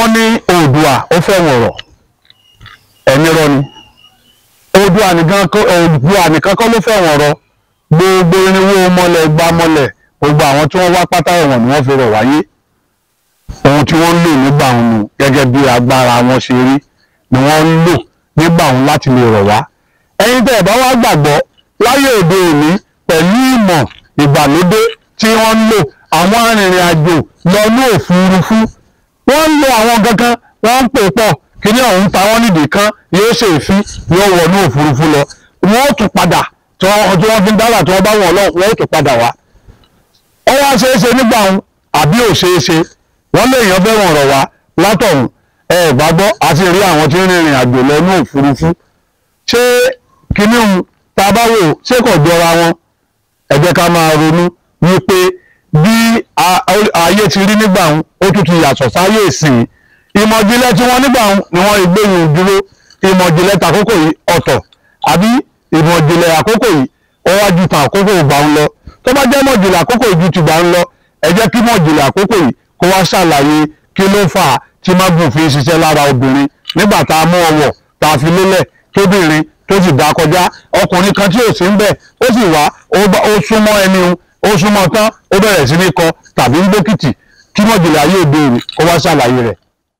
wọ́n ní Oòduà ó fẹ́ wọ̀rọ̀ ẹni rọ ni Oòduà nìkan kọ́ ló fẹ́ wọ̀rọ̀ gbogbo irinwó mọ́lẹ̀ gba mọ́lẹ̀ gbogbo àwọn tí wọ́n wá pátá ẹ̀wọ̀n ni wọ́n fi rọ̀ wáyé ohun tí wọ́n ń lò nígbà wọn nù gẹ́gẹ́ bí agbára wọn ṣe rí ni wọ́n ń lò nígbà wọn láti lè rọ̀ wá ẹ̀yin tẹ́ ẹ̀ bá wá gbàgbọ́ láyé òde òní pẹ̀lú ìmọ̀ ìgbàlódé tí wọ́n ń lò àwọn arìnrìn àjò lọ́nà òfurufú wọ́n ń lo àwọn kankan wọ́n ń pè pọ̀ kíní ọ̀hún ta wọ́n nídìí kan yóò ṣe ìfín yóò wọnú òfurufú lọ wọ́n ó tún padà tí wọ́n fi ń dára tí wọ́n bá wọ̀ lọ wọ́n ó tún padà wá. ó wá ṣeéṣe nígbà wọn àbí ò ṣeéṣe wọ́n lè yàn fẹ́ wọ̀n rọ̀ wá látọ̀hún gbàgbọ́ àti rí àwọn tí ń rìnrìn àjò lọ́nà òfurufú ṣé kíní ọ̀hún tá a bá wò ṣé kò jọra wọn ẹ jẹ́ ká máa ronú wípé bí ayé ti rí nígbà wọn ó tún ti yàtọ̀ sáyé ìsìn ìmọ̀jìnlẹ̀ tí wọ́n nígbà wọn ni wọ́n gbẹ̀yìn dúró ìmọ̀jìnlẹ̀ tàkókò yìí ọ̀tọ̀ àbí ìmọ̀jìnlẹ̀ àkókò yìí ó wá ju tàn àkókò ìgbà ń lọ tó bá jẹ́ mọ̀jìnlẹ̀ àkókò yìí ju tìgbà ń lọ ẹ jẹ́ kí mọ̀jìnlẹ̀ àkókò yìí kó wá ṣàlàyé kí ló fà á tí mágùn fi ń ṣiṣẹ́ lára obìnrin nígbà tá a mú ọwọ́ tá a fi lélẹ̀ tóbìnrin tó sì dá kọjá ọkùnrin kan tí ò sí ń bẹ̀ ó sì wá ó súnmọ́ ẹni ó súnmọ́ tán ó bẹ̀rẹ̀ sí ní kọ tàbí ń gbókìtì kí mọ̀jìnlẹ̀ ayé òde òní kó wá ṣàlàyé rẹ̀.